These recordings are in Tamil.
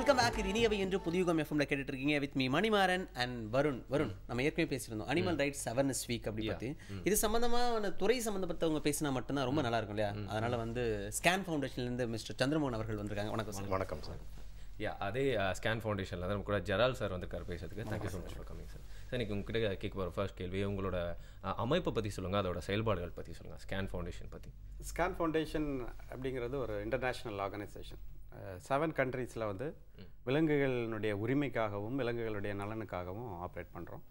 Welcome back. இது இனியவை என்று புதியுகம் எஃப்எம்ல கேட்டுட்டு இருக்கீங்க with me Manimaran and Varun. நம்ம ஏற்கனவே பேசியிருந்தோம் அனிமல் ரைட்ஸ் அவேர்னஸ் வீக் அப்படி பத்தி. இது சம்பந்தமான துறை சம்பந்தப்பட்டவங்க பேசினா மட்டும்தான் ரொம்ப நல்லா இருக்கும் இல்லையா? அதனால வந்து ஸ்கேன் ஃபவுண்டேஷன்ல இருந்து மிஸ்டர் சந்திரமோகன் அவர்கள் வந்திருக்காங்க. வணக்கம் சார். வணக்கம் சார். அதே ஸ்கேன் ஃபவுண்டேஷனில் தான் நம்ம கூட ஜெரால் சார் வந்திருக்காரு பேசுறதுக்கு. Thank you so much for coming sir. Sir இன்னைக்கு உங்ககிட்ட கேட்க போகிற ஃபர்ஸ்ட் கேள்வி, உங்களோட அமைப்பை பற்றி சொல்லுங்கள், அதோட செயல்பாடுகள் பற்றி சொல்லுங்கள். ஸ்கேன் ஃபவுண்டேஷன் பற்றி. ஸ்கேன் ஃபவுண்டேஷன் அப்படிங்கிறது ஒரு இன்டர்நேஷ்னல் ஆர்கனைசேஷன். 7 கண்ட்ரீஸில் வந்து விலங்குகளினுடைய உரிமைக்காகவும் விலங்குகளுடைய நலனுக்காகவும் ஆப்ரேட் பண்ணுறோம்.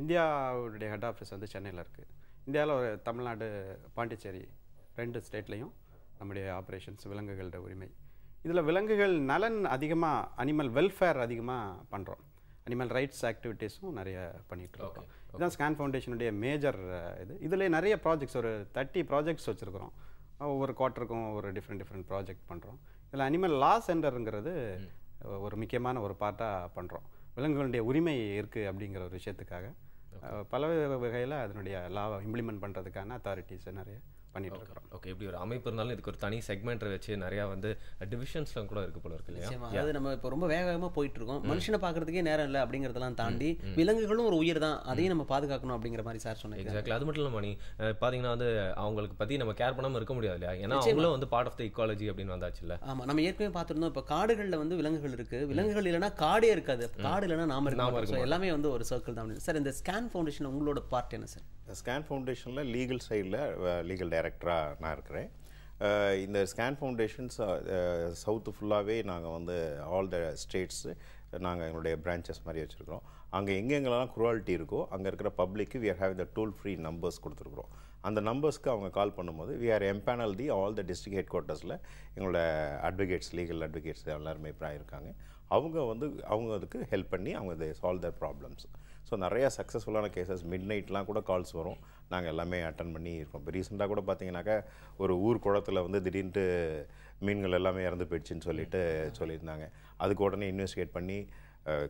இந்தியாவுடைய ஹெட் ஆஃபீஸ் வந்து சென்னையில் இருக்குது. இந்தியாவில் ஒரு தமிழ்நாடு, பாண்டிச்சேரி 2 ஸ்டேட்லேயும் நம்முடைய ஆப்ரேஷன்ஸ் விலங்குகளோட உரிமை. இதில் விலங்குகள் நலன் அதிகமாக, அனிமல் வெல்ஃபேர் அதிகமாக பண்ணுறோம். அனிமல் ரைட்ஸ் ஆக்டிவிட்டீஸும் நிறைய பண்ணிகிட்ருக்கோம். இதுதான் ஸ்கேன் ஃபவுண்டேஷனுடைய மேஜர் இதில் நிறைய ப்ராஜெக்ட்ஸ், ஒரு 30 ப்ராஜெக்ட்ஸ் வச்சுருக்கிறோம். ஒவ்வொரு குவார்ட்டருக்கும் ஒரு டிஃப்ரெண்ட் ப்ராஜெக்ட் பண்ணுறோம். இதில் அனிமல் லா சென்டருங்கிறது ஒரு முக்கியமான ஒரு பார்ட்டாக பண்ணுறோம். விலங்குகளுடைய உரிமை இருக்குது அப்படிங்கிற ஒரு விஷயத்துக்காக பல வகையில் அதனுடைய லாவை இம்ப்ளிமெண்ட் பண்ணுறதுக்கான அத்தாரிட்டிஸை நிறைய பண்ணிட்டு இருக்கிறோம். ஓகே, இப்படி ஒரு அமைப்பு இருந்தாலும் இதுக்கு ஒரு தனி செக்மெண்ட் வச்சு நிறையா வந்து டிவிஷன்ஸ்லாம் கூட இருக்கு போல இருக்கு இல்லையா? அது நம்ம இப்போ ரொம்ப வேகமாக போயிட்டு இருக்கோம். மனுஷனை பார்க்கறதுக்கே நேரம் இல்லை அப்படிங்கிறதெல்லாம் தாண்டி விலங்குகளும் ஒரு உயிர் தான், அதையும் நம்ம பாதுகாக்கணும் அப்படிங்கிற மாதிரி சார் சொன்னாங்க. எக்ஸாக்ட்லி. அது மட்டும் இல்லாமல் பார்த்தீங்கன்னா வந்து அவங்களுக்கு பற்றி நம்ம கேர் பண்ணாமல் இருக்க முடியாது இல்லையா? ஏன்னா அவங்களும் வந்து பார்ட் ஆஃப் த இக்காலஜி அப்படின்னு வந்தாச்சு இல்லை? ஆமாம், நம்ம ஏற்கனவே பார்த்துருந்தோம். இப்போ காடுகளில் வந்து விலங்குகள் இருக்குது, விலங்குகள் இல்லைன்னா காடே இருக்காது, காடு இல்லைன்னா நாம இருக்கோம். எல்லாமே வந்து ஒரு சர்க்கிள் தான். சார், இந்த ஸ்கேன் ஃபவுண்டேஷன் உங்களோட பார்ட் என்ன சார்? ஸ்கேன் ஃபவுண்டேஷனில் லீகல் சைடில் லீகல் டைரக்டராக நான் இருக்கிறேன். இந்த ஸ்கேன் ஃபவுண்டேஷன்ஸ் சவுத்து ஃபுல்லாகவே நாங்கள் வந்து ஆல் த ஸ்டேட்ஸு நாங்கள் எங்களுடைய பிரான்ச்சஸ் மாதிரி வச்சுருக்கிறோம். அங்கே எங்கெங்கெல்லாம் குராலிட்டி இருக்கோ அங்கே இருக்கிற பப்ளிக்கு we are have the toll free numbers கொடுத்துருக்குறோம். அந்த நம்பர்ஸ்க்கு அவங்க கால் பண்ணும்போது we are empanel the all the district head குவார்ட்டர்ஸில் எங்களோட அட்வொகேட்ஸ், லீகல் அட்வொகேட்ஸ் எல்லாருமே இப்போ இருக்காங்க. அவங்க அதுக்கு ஹெல்ப் பண்ணி அவங்க தே சால்வ் தர் ப்ராப்ளம்ஸ். ஸோ நிறையா சக்ஸஸ்ஃபுல்லான கேசஸ், மிட் நைட்லாம் கூட கால்ஸ் வரும். நாங்கள் எல்லாமே அட்டன் பண்ணி இருக்கோம். இப்போ ரீசெண்டாக கூட பார்த்தீங்கன்னாக்கா ஒரு ஊர் குளத்தில் வந்து திடீர்னு மீன்கள் எல்லாமே இறந்து போயிடுச்சுன்னு சொல்லியிருந்தாங்க. அதுக்கு உடனே இன்வெஸ்டிகேட் பண்ணி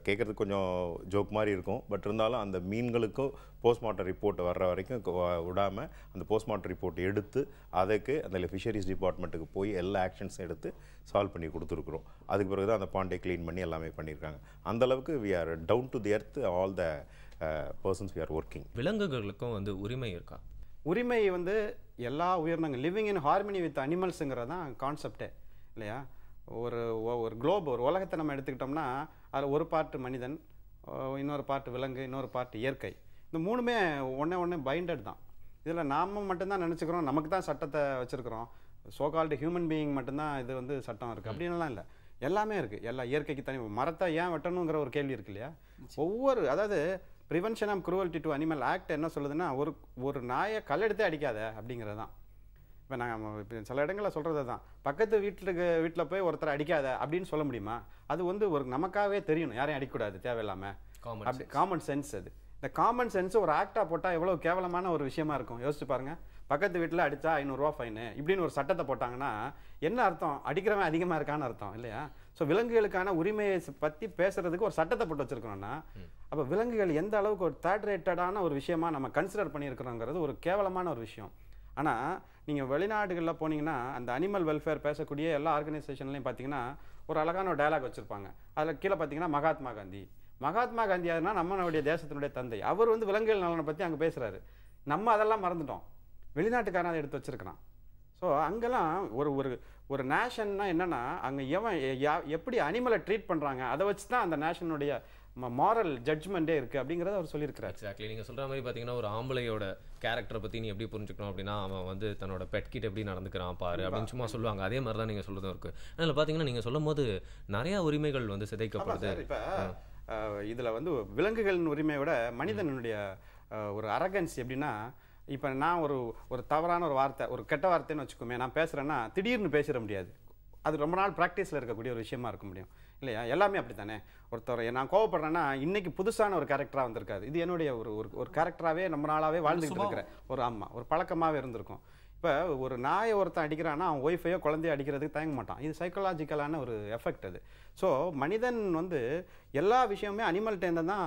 கேட்குறதுக்கு கொஞ்சம் ஜோக் மாதிரி இருக்கும். பட் இருந்தாலும் அந்த மீன்களுக்கும் போஸ்ட்மார்ட்டம் ரிப்போர்ட் வர்ற வரைக்கும் விடாமல் அந்த போஸ்ட்மார்ட்டம் ரிப்போர்ட் எடுத்து அதுக்கு அந்த ஃபிஷரிஸ் டிபார்ட்மெண்ட்டுக்கு போய் எல்லா ஆக்ஷன்ஸும் எடுத்து சால்வ் பண்ணி கொடுத்துருக்குறோம். அதுக்கு பிறகு தான் அந்த பாண்டை க்ளீன் பண்ணி எல்லாமே பண்ணியிருக்காங்க. அந்தளவுக்கு we are down to the earth all the persons we are working. விலங்குகளுக்கும் வந்து உரிமை இருக்கா? உரிமை வந்து எல்லா உயிரினங்கள் லிவிங் இன் ஹார்மனி வித் அனிமல்ஸுங்கிறது தான் கான்செப்டே இல்லையா? ஒரு குளோப், ஒரு உலகத்தை நம்ம எடுத்துக்கிட்டோம்னா அதில் ஒரு பார்ட்டு மனிதன், இன்னொரு பார்ட்டு விலங்கு, இன்னொரு பார்ட்டு இயற்கை. இந்த மூணுமே ஒன்றே பைண்டட் தான். இதில் நாம் மட்டும்தான் நினச்சிக்கிறோம் நமக்கு தான் சட்டத்தை வச்சுருக்கிறோம், சோகால்டு ஹியூமன் பீயிங் மட்டும்தான் இது வந்து சட்டம் இருக்குது அப்படின்லாம் இல்லை. எல்லாமே இருக்குது. எல்லா இயற்கைக்கு தனி. மரத்தை ஏன் வெட்டணுங்கிற ஒரு கேள்வி இருக்கு இல்லையா? அதாவது prevention of cruelty to animal act என்ன சொல்லுதுன்னா, ஒரு நாயை கல்லெடுத்தே அடிக்காத அப்படிங்கிறது தான். இப்போ நாங்கள் இப்போ சில இடங்களில் சொல்கிறது தான், பக்கத்து வீட்டில் போய் ஒருத்தரை அடிக்காத அப்படின்னு சொல்ல முடியுமா? அது வந்து ஒரு நமக்காகவே தெரியணும் யாரையும் அடிக்கக்கூடாது தேவையில்லாமல். அப்படி காமன் சென்ஸ். அது இந்த காமன் சென்ஸ் ஒரு ஆக்டாக போட்டால் எவ்வளோ கேவலமான ஒரு விஷயமா இருக்கும் யோசிச்சு பாருங்கள். பக்கத்து வீட்டில் அடித்தா 500 ரூபா ஃபைனு இப்படின்னு ஒரு சட்டத்தை போட்டாங்கன்னா என்ன அர்த்தம்? அடிக்கிறவன் அதிகமாக இருக்கான்னு அர்த்தம் இல்லையா? ஸோ விலங்குகளுக்கான உரிமையை பற்றி பேசுறதுக்கு ஒரு சட்டத்தை போட்டு வச்சுருக்கோம்னா, அப்போ விலங்குகள் எந்த அளவுக்கு ஒரு தேர்ட் ரேட்டடான ஒரு விஷயமா நம்ம கன்சிடர் பண்ணியிருக்கிறோங்கிறது ஒரு கேவலமான ஒரு விஷயம். ஆனால் நீங்கள் வெளிநாடுகளில் போனீங்கன்னா அந்த அனிமல் வெல்ஃபேர் பேசக்கூடிய எல்லா ஆர்கனைசேஷன்லையும் பார்த்தீங்கன்னா ஒரு அழகான ஒரு டயலாக் வச்சுருப்பாங்க. அதில் கீழே பார்த்தீங்கன்னா மகாத்மா காந்தி யாருன்னா நம்மளுடைய தேசத்தினுடைய தந்தை. அவர் வந்து விலங்குகள் நலனை பற்றி அங்கே பேசுகிறாரு. நம்ம அதெல்லாம் மறந்துட்டோம். வெளிநாட்டுக்காரன் அதை எடுத்து வச்சுருக்கிறான். ஸோ அங்கெல்லாம் ஒரு நேஷன்னா என்னென்னா அங்கே எப்படி அனிமலை ட்ரீட் பண்ணுறாங்க அதை வச்சு தான் அந்த நேஷனுடைய மாரல் ஜட்ஜ்மெண்ட்டே இருக்குது அப்படிங்கிறத அவர் சொல்லியிருக்கிறார். எக்ஸாக்ட்லி. நீங்கள் சொல்கிற மாதிரி பார்த்தீங்கன்னா ஒரு ஆம்பளையோட கேரக்டரை பற்றி நீ எப்படி புரிஞ்சுக்கணும் அப்படின்னா அவன் வந்து தன்னோட பெட் கிட்ட எப்படி நடந்துக்கிறான் பாரு அப்படின்னு சும்மா சொல்லுவாங்க. அதே மாதிரி தான் நீங்கள் சொல்கிறதும் இருக்குது. அதில் பார்த்தீங்கன்னா நீங்கள் சொல்லும் போது நிறையா உரிமைகள் வந்து சிதைக்கப்படுது. இப்போ இதில் வந்து விலங்குகளின் உரிமையோட மனிதனுடைய ஒரு அரகன்ஸ் எப்படின்னா, இப்போ நான் ஒரு தவறான ஒரு வார்த்தை, ஒரு கெட்ட வார்த்தைன்னு வச்சுக்கோமே, நான் பேசுகிறேன்னா திடீர்னு பேசிட முடியாது. அது ரொம்ப நாள் ப்ராக்டிஸில் இருக்கக்கூடிய ஒரு விஷயமா இருக்க முடியும் இல்லையா? எல்லாமே அப்படி தானே. ஒருத்தர் நான் கோவப்படுறேன்னா இன்றைக்கி புதுசான ஒரு கேரக்டராக வந்திருக்காது. இது என்னுடைய ஒரு கேரக்டராகவே ரொம்ப நாளாகவே வாழ்ந்துக்கிட்டு இருக்கிற ஒரு பழக்கமாகவே இருந்திருக்கும். இப்போ ஒரு நாயை ஒருத்தன் அடிக்கிறான்னா அவன் ஒய்ஃபையோ குழந்தையோ அடிக்கிறதுக்கு தயங்க மாட்டான். இது சைக்கலாஜிக்கலான ஒரு எஃபெக்ட் அது. ஸோ மனிதன் வந்து எல்லா விஷயமுமே அனிமல்கிட்டேருந்து தான்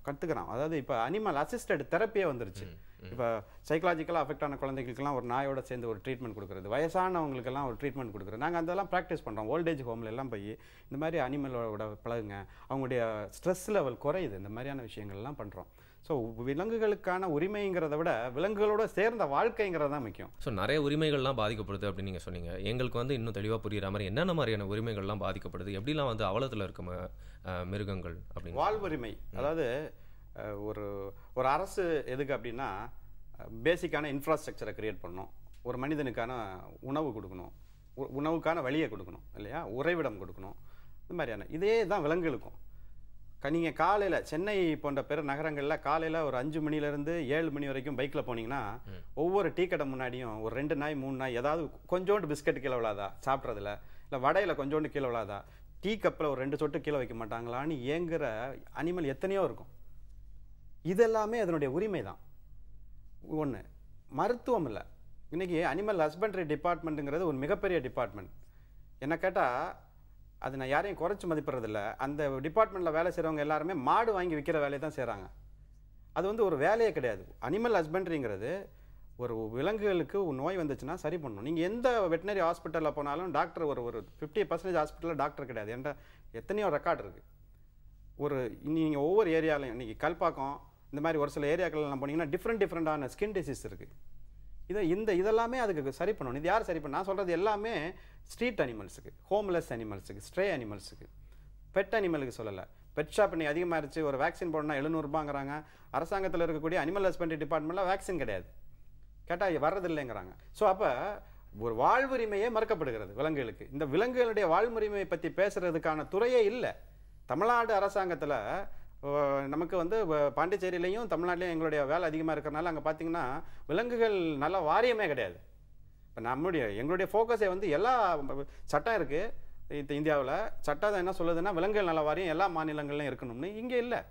கற்றுக்கிறான். அதாவது இப்போ அனிமல் அசிஸ்டட் தெரப்பியே வந்துருச்சு. இப்போ சைக்கலாஜிக்கலாக அஃபெக்ட் ஆன குழந்தைகளுக்கெல்லாம் ஒரு நாயோட சேர்ந்து ஒரு ட்ரீட்மெண்ட் கொடுக்குறது, வயசானவங்களுக்கெல்லாம் ஒரு ட்ரீட்மெண்ட் கொடுக்குறது. நாங்கள் அதெல்லாம் ப்ராக்டிஸ் பண்ணுறோம். ஓல்டேஜ் ஹோமில் எல்லாம் போய் இந்த மாதிரி அனிமலோட பழகுங்க, அவங்களுடைய ஸ்ட்ரெஸ் லெவல் குறையுது, இந்த மாதிரியான விஷயங்கள்லாம் பண்ணுறோம். ஸோ விலங்குகளுக்கான உரிமைங்கிறத விட விலங்குகளோட சேர்ந்த வாழ்க்கைங்கிறது தான் முக்கியம். ஸோ நிறைய உரிமைகள்லாம் பாதிக்கப்படுது அப்படின்னு நீங்கள் சொன்னீங்க. எங்களுக்கு வந்து இன்னும் தெளிவாக புரியுற மாதிரி என்னென்ன மாதிரியான உரிமைகள்லாம் பாதிக்கப்படுது, எப்படிலாம் வந்து அவலத்தில் இருக்க மிருகங்கள் அப்படின்னு? வாழ்வுரிமை, அதாவது ஒரு ஒரு அரசு எதுக்கு அப்படின்னா பேசிக்கான இன்ஃப்ராஸ்ட்ரக்சரை கிரியேட் பண்ணணும், ஒரு மனிதனுக்கான உணவு கொடுக்கணும், உணவுக்கான வழியை கொடுக்கணும் இல்லையா, உறைவிடம் கொடுக்கணும், இந்த மாதிரியான இதே தான் விலங்குகளுக்கும். நீங்கள் காலையில் சென்னை போன்ற பிற நகரங்களில் காலையில் ஒரு 5 மணிலேருந்து 7 மணி வரைக்கும் பைக்கில் போனீங்கன்னா ஒவ்வொரு டீ கடை முன்னாடியும் ஒரு 2 நாய் 3 நாய் ஏதாவது கொஞ்சோண்டு பிஸ்கட் கீழே விழாதா சாப்பிட்றதுல, இல்லை வடையில் கொஞ்சோண்டு கீழே விழாதா, டீ கப்பில் ஒரு 2 சொட்டு கீழே வைக்க மாட்டாங்களான்னு ஏங்குற அனிமல் எத்தனையோ இருக்கும். இதெல்லாமே அதனுடைய உரிமை தான். ஒன்று மருத்துவம் இல்லை. இன்றைக்கி அனிமல் ஹஸ்பண்ட்ரி டிபார்ட்மெண்ட்டுங்கிறது ஒரு மிகப்பெரிய டிபார்ட்மெண்ட். என்ன கேட்டால் அது நான் யாரையும் குறைச்சி மதிப்பிட்றதில்ல. அந்த டிபார்ட்மெண்ட்டில் வேலை செய்கிறவங்க எல்லாருமே மாடு வாங்கி விற்கிற வேலையை தான் செய்கிறாங்க. அது வந்து ஒரு வேலையே கிடையாது. அனிமல் ஹஸ்பண்ட்ரிங்கிறது ஒரு விலங்குகளுக்கு நோய் வந்துச்சுன்னா சரி பண்ணணும். நீங்கள் எந்த வெட்டினரி ஹாஸ்பிட்டலில் போனாலும் டாக்டர் ஒரு 50% ஹாஸ்பிட்டலில் டாக்டர் கிடையாது. என்ற எத்தனையோ ரெக்கார்டு இருக்குது. நீங்கள் ஒவ்வொரு ஏரியாலையும் இன்றைக்கி கல்பாக்கம் இந்த மாதிரி ஒரு சில ஏரியாக்கள்லாம் போனீங்கன்னா டிஃப்ரெண்டான ஸ்கின் டிசீஸ் இருக்குது. இதெல்லாமே அதுக்கு சரி பண்ணணும். இது யார் சரி பண்ண? நான் சொல்கிறது எல்லாமே ஸ்ட்ரீட் அனிமல்ஸுக்கு, ஹோம்லெஸ் அனிமல்ஸுக்கு, ஸ்ட்ரே அனிமல்ஸுக்கு, பெட் அனிமலுக்கு சொல்லலை. பெட் ஷாப் இன்னைக்கு அதிகமாகிடுச்சு. ஒரு வேக்சின் போடணும்னா 700 ரூபாங்கிறாங்க. அரசாங்கத்தில் இருக்கக்கூடிய அனிமல் ஹஸ்பண்ட்ரி டிபார்ட்மெண்ட்டில் வேக்சின் கிடையாது, கேட்டால் வர்றதில்லைங்கிறாங்க. ஸோ அப்போ ஒரு வாழ்வுரிமையே மறுக்கப்படுகிறது விலங்குகளுக்கு. இந்த விலங்குகளுடைய வாழ்வுரிமையை பற்றி பேசுகிறதுக்கான துறையே இல்லை. தமிழ்நாடு அரசாங்கத்தில் நமக்கு வந்து பாண்டிச்சேரியிலையும் தமிழ்நாட்டிலையும் எங்களுடைய வேலை அதிகமாக இருக்கிறனால அங்கே பார்த்தீங்கன்னா விலங்குகள் நல்ல வாரியமே கிடையாது. இப்போ எங்களுடைய ஃபோக்கஸே வந்து எல்லா சட்டம் இருக்குது இந்தியாவில். சட்டம் என்ன சொல்லுதுன்னா விலங்குகள் நல வாரியம் எல்லா மாநிலங்கள்லையும் இருக்கணும்னு. இங்கே இல்லை.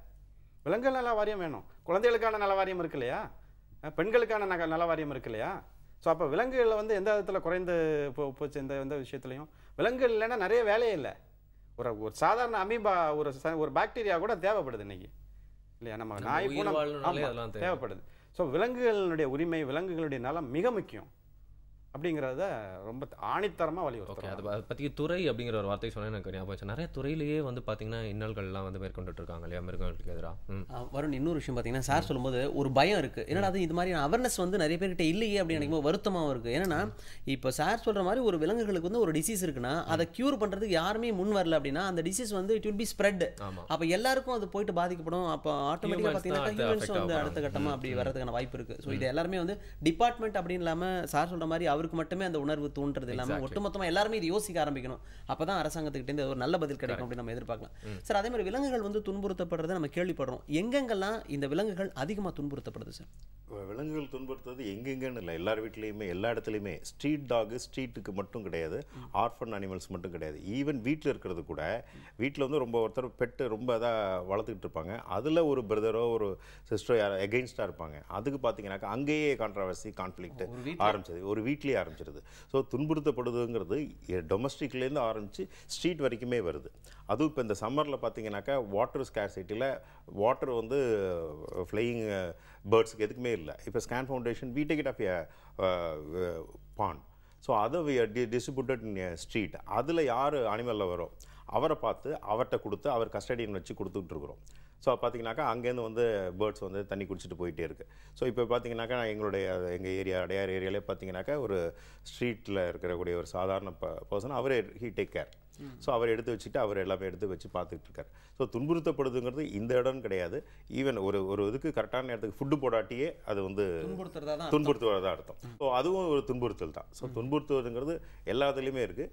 விலங்குகள் நல வாரியம் வேணும், குழந்தைகளுக்கான நல வாரியம் இருக்கு இல்லையா, பெண்களுக்கான நல வாரியம் இருக்கு இல்லையா. ஸோ அப்போ விலங்குகளில் வந்து எந்த விதத்தில் குறைந்து போச்சு எந்த விஷயத்துலையும். விலங்குகள் இல்லைன்னா நிறைய வேலையே இல்லை. ஒரு சாதாரண அமீபா ஒரு பாக்டீரியா கூட தேவைப்படுது இன்னைக்கு இல்லையா, நம்ம நாய் பூனை தேவைப்படுது. ஸோ விலங்குகளுடைய உரிமை, விலங்குகளுடைய நலம் மிக முக்கியம் அப்படிங்கிறத ரொம்ப ஆணித்தரமாக வலியுறுத்தும். அதை பற்றி துறை அப்படிங்கிற ஒரு வார்த்தை சொன்னால் எனக்கு ஞாபகம். நிறைய துறையிலேயே வந்து பார்த்தீங்கன்னா இன்னல்கள்லாம் வந்து மேற்கொண்டுட்டு இருக்காங்க இல்லையா மிருகங்களுக்கு எதிராக. வருண், இன்னொரு விஷயம் பார்த்தீங்கன்னா சார் சொல்லும்போது ஒரு பயம் இருக்குது. ஏன்னா அது இது மாதிரி அவேர்னஸ் வந்து நிறைய பேர்கிட்ட இல்லையே அப்படின்னு நினைக்கும் போது வருத்தமாகவும் இருக்குது. ஏன்னா இப்போ சார் சொல்கிற மாதிரி ஒரு விலங்குகளுக்கு வந்து ஒரு டிசீஸ் இருக்குன்னா அதை க்யூர் பண்ணுறதுக்கு யாருமே முன் வரல அப்படின்னா அந்த டிசீஸ் வந்து இட் வில் பி ஸ்ப்ரெட். அப்போ எல்லாருக்கும் அது போயிட்டு பாதிக்கப்படும். அப்போ ஆட்டோமேட்டிக்காக பார்த்தீங்கன்னா ஹியூமன்ஸ் வந்து அடுத்த கட்டமாக அப்படி வரதுக்கான வாய்ப்பு இருக்குது. ஸோ இது எல்லாருமே வந்து டிபார்ட்மெண்ட் அப்படின்னு இல்லாமல் சார் சொல்கிற மாதிரி அவருக்கு மட்டுமே அந்த உணர்வு தோன்றது இல்லாமல் ஒட்டுமொத்தமாக எல்லாருமே இது யோசிக்க ஆரம்பிக்கணும். அப்பதான் அரசாங்கத்துக்கிட்ட ஒரு நல்ல பதில் கிடைக்கும் அப்படின்னு நம்ம எதிர்பார்க்கலாம். சார், அதே மாதிரி விலங்குகள் வந்து துன்புறுத்தப்படுறதை நம்ம கேள்விப்படுறோம். எங்கெங்கெல்லாம் இந்த விலங்குகள் அதிகமாக துன்புறுத்தப்படுது சார்? விலங்குகள் துன்புறுத்துறது எங்கெங்கன்னு இல்லை, எல்லார் வீட்லேயுமே எல்லா இடத்துலையுமே. ஸ்ட்ரீட் டாகு ஸ்ட்ரீட்டுக்கு மட்டும் கிடையாது, ஆர்ஃபன் அனிமல்ஸ் மட்டும் கிடையாது. ஈவன் வீட்டில் இருக்கிறது கூட, வீட்டில் வந்து ரொம்ப ஒருத்தர் பெட்டு ரொம்ப இதாக வளர்த்துக்கிட்டு இருப்பாங்க, அதில் ஒரு பிரதரோ ஒரு சிஸ்டரோ எகெயின்ஸ்டாக இருப்பாங்க. அதுக்கு பார்த்தீங்கன்னாக்கா அங்கேயே கான்ட்ரவர்சி கான்ஃப்ளிக்ட் ஆரம்பிச்சது, ஒரு வீட்லேயே ஆரம்பிச்சிருது. ஸோ துன்புறுத்தப்படுதுங்கிறது டொமஸ்டிக்லேருந்து ஆரம்பித்து ஸ்ட்ரீட் வரைக்குமே வருது. அதுவும் இப்போ இந்த சம்மரில் பார்த்தீங்கன்னாக்கா வாட்டர் ஸ்கேர்சிட்டியில் வாட்டர் வந்து ஃப்ளையிங் பேர்ட்ஸுக்கு எதுக்குமே இல்லை. இப்போ scan foundation we take it off a pond. So அதை டிஸ்ட்ரிபியூட்டட் இன் ஸ்ட்ரீட். அதில் யார் அனிமலில் வரும் அவரை பார்த்து அவர்கிட்ட கொடுத்து அவர் கஸ்டடியன் வச்சு கொடுத்துட்ருக்குறோம். ஸோ பார்த்தீங்கன்னாக்கா அங்கேருந்து வந்து பேர்ட்ஸ் வந்து தண்ணி குடிச்சிட்டு போயிட்டே இருக்குது. ஸோ இப்போ பார்த்தீங்கன்னாக்கா எங்கள் ஏரியா அடையார் ஏரியாலே பார்த்தீங்கன்னாக்கா ஒரு ஸ்ட்ரீட்டில் இருக்கக்கூடிய ஒரு சாதாரண பர்சன் அவரே ஹீ டேக் கேர். ஸோ அவர் எடுத்து வச்சுட்டு அவர் எல்லாமே எடுத்து வச்சு பார்த்துட்டு இருக்கார். ஸோ துன்புறுத்தப்படுதுங்கிறது இந்த இடம்னு கிடையாது. ஈவன் ஒரு இதுக்கு கரெக்டான நேரத்துக்கு ஃபுட்டு போடாட்டியே அது வந்து துன்புறுத்துவதாக அர்த்தம். ஸோ அதுவும் ஒரு துன்புறுத்தல் தான். ஸோ துன்புறுத்துவதுங்கிறது எல்லாத்துலேயுமே இருக்குது.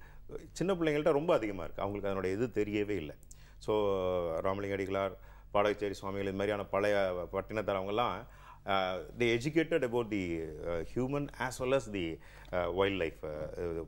சின்ன பிள்ளைங்கள்ட்ட ரொம்ப அதிகமாக இருக்குது, அவங்களுக்கு அதனுடைய இது தெரியவே இல்லை. ஸோ ராமலிங்க அடிகளார், பாடகச்சேரி சுவாமிகள், இது மாதிரியான பழைய பட்டினத்தார் அவங்கெல்லாம் they educated about the human as well as the wildlife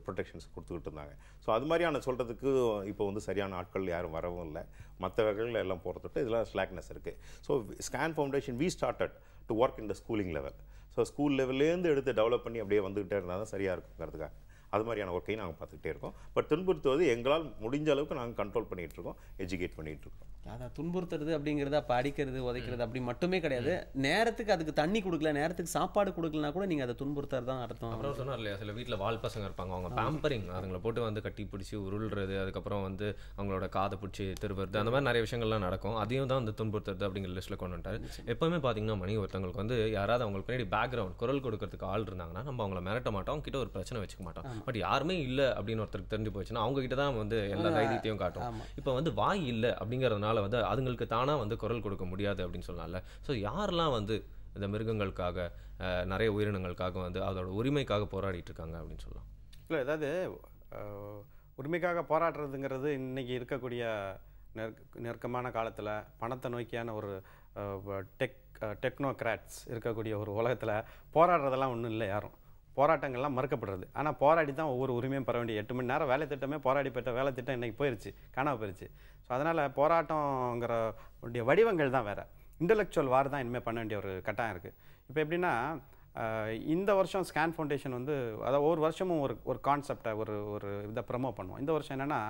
protections கொடுத்துக்கிட்டு இருந்தாங்க. ஸோ அது மாதிரியான சொல்கிறதுக்கு இப்போ வந்து சரியான ஆட்கள் யாரும் வரவும் இல்லை. மற்ற வகைகளில் எல்லாம் போகிறதுட்டு இதெல்லாம் ஸ்லாக்னஸ் இருக்குது. So scan foundation we started to work in the schooling level. So school லெவல்லேருந்து எடுத்து டெவலப் பண்ணி அப்படியே வந்துக்கிட்டே இருந்தால் தான் சரியாக இருக்குங்கிறதுக்காக அது மாதிரியான ஒர்க்கையும் நாங்கள் பார்த்துக்கிட்டே இருக்கோம். பட் துன்புறுத்துவது எங்களால் முடிஞ்ச அளவுக்கு நாங்கள் கண்ட்ரோல் பண்ணிகிட்ருக்கோம், எஜுகேட் பண்ணிகிட்ருக்கோம். அதான் துன்புறுத்துறது அப்படிங்கிறது அப்போ அடிக்கிறது உதைக்கிறது அப்படி மட்டுமே கிடையாது. நேரத்துக்கு அதுக்கு தண்ணி கொடுக்கல, நேரத்துக்கு சாப்பாடு கொடுக்கலனா கூட நீங்கள் அதை துன்புறுத்துறது தான் அர்த்தம். அப்புறம் சொன்னார் இல்லையா, சில வீட்டில் வால் பசங்க இருப்பாங்க, அவங்க பேம்பரிங் அதுங்களை போட்டு வந்து கட்டி பிடிச்சி உருள்றது, அதுக்கப்புறம் வந்து அவங்களோட காதை பிடிச்சி திருவுறது, அந்த மாதிரி நிறைய விஷயங்கள்லாம் நடக்கும். அதையும் தான் வந்து துன்புறுத்துறது அப்படிங்கிற லிஸ்ட்டில் கொண்டு வந்துட்டார். எப்போவுமே பார்த்தீங்கன்னா மணி ஒருத்தவங்களுக்கு வந்து யாராவது அவங்களுக்கு பின்னாடி பேக்ரவுண்ட் குரல் கொடுக்கறதுக்கு ஆள் இருந்தாங்கன்னா நம்ம அவங்கள மிரட்ட மாட்டோம், அவங்க கிட்ட ஒரு பிரச்சனை வச்சுக்க மாட்டோம். பட் யாருமே இல்லை அப்படின்னு ஒருத்தருக்கு தெரிஞ்சு போச்சுன்னா அவங்க கிட்ட தான் வந்து எல்லா தைரியத்தையும் காட்டும். இப்போ வந்து வாய் இல்லை அப்படிங்கிறதுனால வந்து அதுங்களுக்கு தானாக வந்து குரல் கொடுக்க முடியாது அப்படின்னு சொல்லலாம்ல. ஸோ யாரெல்லாம் வந்து இந்த மிருகங்களுக்காக நிறைய உயிரினங்களுக்காக வந்து அதோட உரிமைக்காக போராடிட்டு இருக்காங்க அப்படின்னு சொல்லலாம். இல்லை, ஏதாவது உரிமைக்காக போராடுறதுங்கிறது இன்றைக்கி இருக்கக்கூடிய நெருக்கமான காலத்தில் பணத்தை நோக்கியான ஒரு டெக்னோக்ராட்ஸ் இருக்கக்கூடிய ஒரு உலகத்தில் போராடுறதெல்லாம் ஒன்றும் இல்லை. யாரும் போராட்டங்கள்லாம் மறுக்கப்படுறது. ஆனால் போராடி தான் ஒவ்வொரு உரிமையும் பெற வேண்டிய 8 மணி நேரம் வேலை திட்டமே போராடி பெற்ற வேலை திட்டம் இன்றைக்கி போயிடுச்சு, காணாமல் போயிடுச்சு. ஸோ அதனால் போராட்டங்கிற வடிவங்கள் தான் வேறு. இன்டலெக்சுவல் வார் தான் இனிமேல் பண்ண வேண்டிய ஒரு கட்டாயம் இருக்குது. இப்போ எப்படின்னா, இந்த வருஷம் ஸ்கேன் ஃபவுண்டேஷன் வந்து அதாவது ஒவ்வொரு வருஷமும் ஒரு கான்செப்டை ஒரு இதை ப்ரமோட் பண்ணுவோம். இந்த வருஷம் என்னென்னா,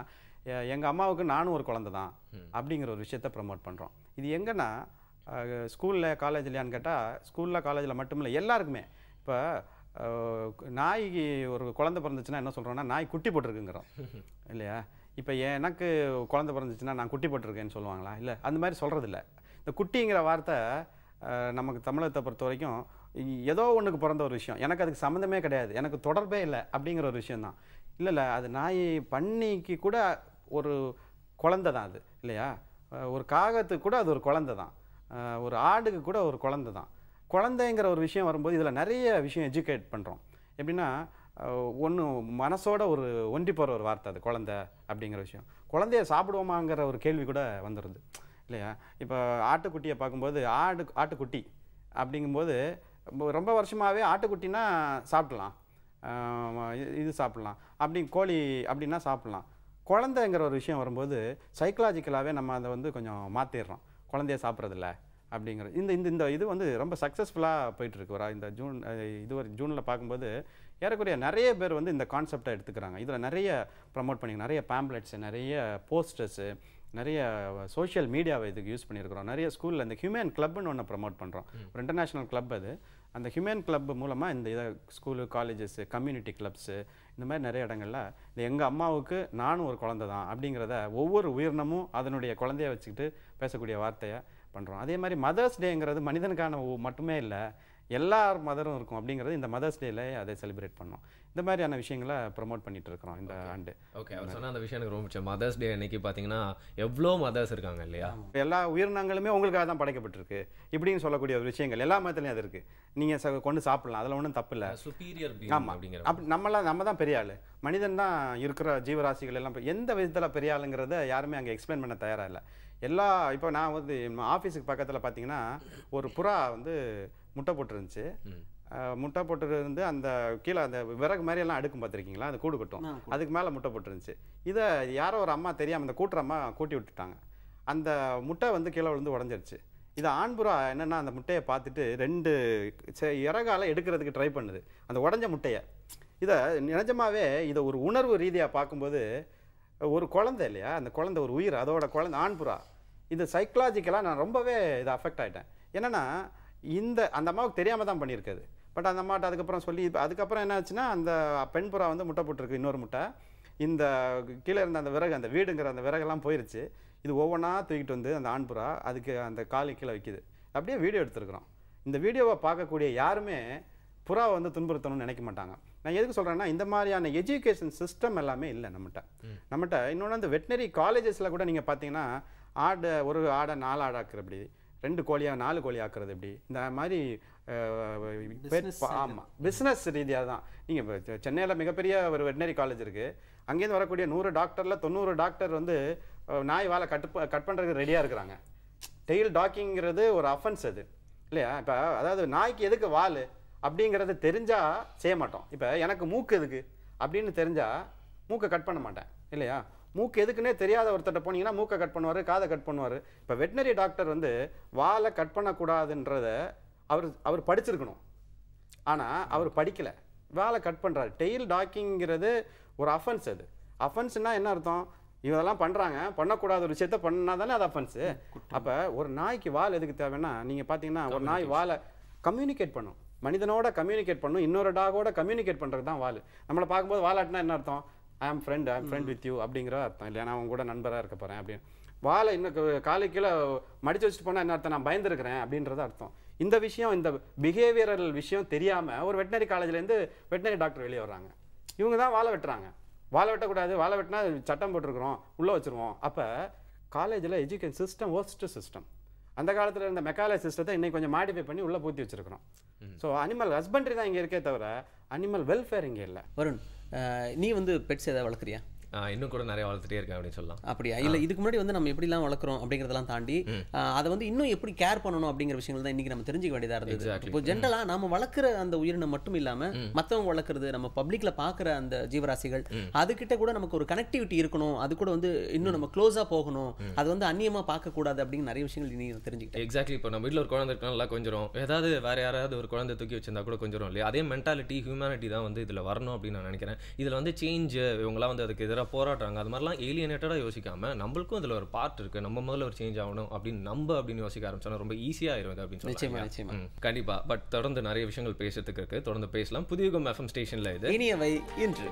எங்கள் அம்மாவுக்கு நானும் ஒரு குழந்தை தான் அப்படிங்கிற ஒரு விஷயத்தை ப்ரமோட் பண்ணுறோம். இது எங்கன்னா ஸ்கூலில் காலேஜ்லையான்னு கேட்டால் ஸ்கூலில் காலேஜில் மட்டும் இல்லை, எல்லாருக்குமே. இப்போ நாய்க்கு ஒரு குழந்தை பிறந்துச்சுன்னா என்ன சொல்கிறோன்னா, நாய் குட்டி போட்டிருக்குங்கிறோம் இல்லையா? இப்போ எனக்கு குழந்தை பிறந்துச்சுன்னா நான் குட்டி போட்டிருக்கேன்னு சொல்லுவாங்களா? இல்லை, அந்த மாதிரி சொல்கிறதில்ல. இந்த குட்டிங்கிற வார்த்தை நமக்கு தமிழகத்தை பொறுத்த வரைக்கும் ஏதோ ஒன்றுக்கு பிறந்த ஒரு விஷயம், எனக்கு அதுக்கு சம்மந்தமே கிடையாது, எனக்கு தொடர்பே இல்லை அப்படிங்கிற ஒரு விஷயந்தான். இல்லை, அது நாய் பன்னிக்கு கூட ஒரு குழந்தை தான் அது இல்லையா? ஒரு காகத்துக்கு கூட அது ஒரு குழந்தை தான், ஒரு ஆடுக்கு கூட ஒரு குழந்தை தான். குழந்தைங்கிற ஒரு விஷயம் வரும்போது இதில் நிறைய விஷயம் எஜுகேட் பண்ணுறோம். எப்படின்னா, ஒன்று மனசோட ஒரு ஒன்றி போகிற ஒரு வார்த்தை அது குழந்தை அப்படிங்கிற விஷயம். குழந்தைய சாப்பிடுவோமாங்கிற ஒரு கேள்வி கூட வந்துடுது இல்லையா? இப்போ ஆட்டுக்குட்டியை பார்க்கும்போது ஆட்டுக்குட்டி அப்படிங்கும்போது ரொம்ப வருஷமாகவே ஆட்டுக்குட்டினா சாப்பிடலாம், இது சாப்பிட்லாம், அப்படி கோழி அப்படின்னா சாப்பிட்லாம். குழந்தைங்கிற ஒரு விஷயம் வரும்போது சைக்கலாஜிக்கலாகவே நம்ம அதை வந்து கொஞ்சம் மாற்றிடுறோம், குழந்தைய சாப்பிட்றதில்ல அப்படிங்கிறது. இந்த இது வந்து ரொம்ப சக்ஸஸ்ஃபுல்லாக போயிட்டுருக்கு. ஒரு இந்த ஜூனில் பார்க்கும்போது ஏறக்குறைய நிறைய பேர் வந்து இந்த கான்செப்டை எடுத்துக்கிறாங்க. இதில் நிறைய ப்ரமோட் பண்ணி நிறைய பேம்ப்ளெட்ஸு, நிறைய போஸ்டர்ஸு, நிறைய சோஷியல் மீடியாவை இதுக்கு யூஸ் பண்ணியிருக்கிறோம். நிறைய ஸ்கூலில் இந்த ஹியூமன் கிளப்னு ஒன்று ப்ரமோட் பண்ணுறோம். ஒரு இன்டர்நேஷ்னல் கிளப் அது. அந்த ஹியூமன் கிளப் மூலமாக இந்த இதை ஸ்கூலு, காலேஜஸ்ஸு, கம்யூனிட்டி கிளப்ஸு, இந்த மாதிரி நிறைய இடங்களில் இந்த எங்கள் அம்மாவுக்கு நானும் ஒரு குழந்தை தான் அப்படிங்கிறத ஒவ்வொரு உயிரினமும் அதனுடைய குழந்தைய வச்சுக்கிட்டு பேசக்கூடிய வார்த்தையை பண்ணுறோம். அதே மாதிரி மதர்ஸ் டேங்கிறது மனிதனுக்கான மட்டுமே இல்லை, எல்லார் மதரும் இருக்கும் அப்படிங்கிறது இந்த மதர்ஸ் டேல அதை செலிப்ரேட் பண்ணோம். இந்த மாதிரியான விஷயங்களை ப்ரமோட் பண்ணிட்டு இருக்கிறோம் இந்த ஆண்டு. ஓகே, அவர் சொன்ன அந்த விஷயம் எனக்கு ரொம்ப பிடிச்ச. மதர்ஸ் டே அன்னைக்கு பார்த்தீங்கன்னா எவ்வளோ மதர்ஸ் இருக்காங்க இல்லையா? எல்லா உயிரினங்களுமே உங்களுக்காக தான் படைக்கப்பட்டிருக்கு இப்படின்னு சொல்லக்கூடிய ஒரு விஷயங்கள் எல்லா மதத்துலையும் அது இருக்குது. நீங்கள் கொண்டு சாப்பிடலாம், அதில் ஒன்றும் தப்பு இல்லை. சுப்பீரியர் ஆமாம், அப்படி நம்ம தான் பெரிய ஆள். மனிதன் தான் இருக்கிற ஜீவராசிகள் எல்லாம் எந்த விதத்தில் பெரிய ஆளுங்கிறத யாருமே அங்கே எக்ஸ்பிளைன் பண்ண தயாராக இல்லை. இப்போ நான் வந்து ஆஃபீஸுக்கு பக்கத்தில் பார்த்தீங்கன்னா ஒரு புறா வந்து முட்டை போட்டுருந்துச்சு. முட்டை போட்டுருந்து அந்த கீழே அந்த விறகு மாதிரி எல்லாம் அடுக்கும் பார்த்துருக்கீங்களா, அந்த கூடு கட்டும், அதுக்கு மேலே முட்டை போட்டுருந்துச்சு. இதை யாரோ ஒரு அம்மா தெரியாமல் அந்த கூட்டுற அம்மா கூட்டி விட்டுட்டாங்க. அந்த முட்டை வந்து கீழே விழுந்து உடஞ்சிருச்சு. இது ஆண்புறா என்னென்னா அந்த முட்டையை பார்த்துட்டு 2 இறகால எடுக்கிறதுக்கு ட்ரை பண்ணுது அந்த உடஞ்ச முட்டையை. இதை நிஜமாவே இதை ஒரு உணர்வு ரீதியாக பார்க்கும்போது ஒரு குழந்தை இல்லையா, அந்த குழந்தை ஒரு உயிர், அதோட குழந்தை ஆண்புறா. இது சைக்கலாஜிக்கலாக நான் ரொம்பவே இதை அஃபெக்ட் ஆகிட்டேன். என்னென்னா அந்த அம்மாவுக்கு தெரியாமல் தான் பண்ணியிருக்காது. பட் அந்த அம்மாட்ட அதுக்கப்புறம் சொல்லி அதுக்கப்புறம் என்ன ஆச்சுன்னா, அந்த பெண் புறா வந்து முட்டை போட்டிருக்கு, இன்னொரு முட்டை. இந்த கீழே இருந்த அந்த விறகு, அந்த வீடுங்கிற அந்த விறகெல்லாம் போயிருச்சு. இது ஒவ்வொன்றா தூக்கிட்டு வந்து அந்த ஆண் புறா அதுக்கு அந்த காலு கீழே வைக்குது. அப்படியே வீடியோ எடுத்துருக்குறோம். இந்த வீடியோவை பார்க்கக்கூடிய யாருமே புறாவை வந்து துன்புறுத்தணும்னு நினைக்க மாட்டாங்க. நான் எதுக்கு சொல்கிறேன்னா, இந்த மாதிரியான எஜுகேஷன் சிஸ்டம் எல்லாமே இல்லை நம்மகிட்ட. இன்னொன்று அந்த வெட்டினரி காலேஜஸில் கூட நீங்கள் பார்த்தீங்கன்னா ஒரு ஆடை 4 ஆடாக்குற எப்படி, 2 கோழியாக 4 கோழி ஆக்குறது எப்படி, இந்த மாதிரி ஆமாம் பிஸ்னஸ் ரீதியாக தான். நீங்கள் இப்போ சென்னையில் மிகப்பெரிய ஒரு வெட்டினரி காலேஜ் இருக்குது. அங்கேருந்து வரக்கூடிய 100 டாக்டரில் 90 டாக்டர் வந்து நாய் வாழை கட் பண்ணுறதுக்கு ரெடியாக இருக்கிறாங்க. டெயில் டாக்கிங்கிறது ஒரு அஃபென்ஸ் அது இல்லையா? இப்போ அதாவது நாய்க்கு எதுக்கு வால் அப்படிங்கிறது தெரிஞ்சால் செய்ய மாட்டோம். இப்போ எனக்கு மூக்கு எதுக்கு அப்படின்னு தெரிஞ்சால் மூக்கை கட் பண்ண மாட்டேன் இல்லையா? மூக்கு எதுக்குன்னே தெரியாத ஒருத்தட்ட போனீங்கன்னா மூக்கை கட் பண்ணுவார், காதை கட் பண்ணுவார். இப்போ வெட்டினரி டாக்டர் வந்து வாழை கட் பண்ணக்கூடாதுன்றத அவர் படிச்சிருக்கணும். ஆனால் அவர் படிக்கலை, வாழை கட் பண்ணுறாரு. டெயில் டாக்கிங்கிறது ஒரு அஃபென்ஸ். அது அஃபென்ஸ்னால் என்ன அர்த்தம்? இதெல்லாம் பண்ணுறாங்க, பண்ணக்கூடாத ஒரு விஷயத்த பண்ணா தானே அது அஃபென்ஸு. அப்போ ஒரு நாய்க்கு வால் எதுக்கு தேவைன்னா, நீங்கள் பார்த்தீங்கன்னா ஒரு நாய் வாலை கம்யூனிகேட் பண்ணும், மனிதனோட கம்யூனிகேட் பண்ணும், இன்னொரு டாகோட கம்யூனிகேட் பண்ணுறது தான் வால். நம்மளை பார்க்கும்போது வாலாட்டினா என்ன அர்த்தம்? ஐ ஆம் ஃப்ரெண்ட் வித் யூ அப்படிங்கிற அர்த்தம் இல்லையா, நான் அவங்க கூட நண்பராக இருக்க போகிறேன் அப்படின்னு. வாழை இன்னும் காலை கீழே மடிச்சு வச்சுட்டு போனால் என்ன அர்த்தம்? நான் பயந்துருக்கிறேன் அப்படின்றது அர்த்தம். இந்த விஷயம், இந்த பிஹேவியரல் விஷயம் தெரியாமல் ஒரு வெட்டினரி காலேஜ்லேருந்து வெட்டினரி டாக்டர் வெளியே வர்றாங்க. இவங்க தான் வாழை வெட்டுறாங்க. வாழை வெட்டக்கூடாது, வாழை வெட்டினா சட்டம் போட்டிருக்கிறோம், உள்ளே வச்சுருவோம். அப்போ காலேஜில் எஜுகேஷன் சிஸ்டம் ஒர்ஸ்ட் சிஸ்டம். அந்த காலத்தில் இருந்த மெக்காலே சிஸ்டத்தை இன்னைக்கு கொஞ்சம் மாடிஃபை பண்ணி உள்ளே பூத்தி வச்சிருக்கிறோம். ஸோ அனிமல் ஹஸ்பண்ட்ரி தான் இங்கே இருக்கே தவிர அனிமல் வெல்ஃபேர் இங்கே இல்லை. வருண், நீ வந்து பெட்ஸ் ஏதாவது வளர்க்குறியா? இன்னும் கூட நிறைய வளர்த்துட்டே இருக்கேன் அப்படின்னு சொல்லலாம். அப்படியா? இல்லை இதுக்கு முன்னாடி வந்து நம்ம எப்படிலாம் வளர்க்குறோம் அப்படிங்கிறதெல்லாம் தாண்டி அதை வந்து இன்னும் எப்படி கேர் பண்ணணும் அப்படிங்கிற விஷயங்கள் தான் இன்னைக்கு நம்ம தெரிஞ்சுக்க வேண்டியதாக இருந்தது. இப்போ ஜென்ரலாக நம்ம வளர்க்குற அந்த உயிரினம் மட்டும் இல்லாமல் மற்றவங்க வளர்க்குறது, நம்ம பப்ளிக்கில் பார்க்குற அந்த ஜீவராசிகள், அதுக்கிட்ட கூட நமக்கு ஒரு கனெக்டிவிட்டி இருக்கணும், அது கூட வந்து இன்னும் நம்ம க்ளோஸாக போகணும், அது வந்து அந்நியமாக பார்க்கக்கூடாது அப்படின்னு நிறைய விஷயங்கள் நீங்கள் தெரிஞ்சுக்கிட்டேன். எக்ஸாக்ட்லி. இப்போ நம்ம வீட்டில் ஒரு குழந்தை இருக்கா, நல்லா கொஞ்சம் ஏதாவது வேறு யாராவது ஒரு குழந்தை தூக்கி வச்சிருந்தா கூட கொஞ்சம் இல்லையா, அதே மென்டாலிட்டி ஹியூமனிட்டி தான் வந்து இதில் வரணும் அப்படின்னு நான் நினைக்கிறேன். இதில் வந்து சேஞ்ச் இவங்களாம் வந்து அதுக்கு எதிராக போராடுறாங்க. அது மாதிரிலாம் ஏலியனேட்டடாக யோசிக்காம நம்மளுக்கும் அதில் ஒரு பார்ட் இருக்குது, நம்ம முதல்ல ஒரு சேஞ்ச் ஆகணும் அப்படின்னு யோசிக்க ஆரம்பிச்சோன்னா ரொம்ப ஈஸியாக ஆயிரும் அப்படின்னு சொல்லி. கண்டிப்பாக. பட் தொடர்ந்து நிறைய விஷயங்கள் பேசுறதுக்கு இருக்குது, தொடர்ந்து பேசலாம். புதிய FM ஸ்டேஷனில் இது இனியவை இன்று.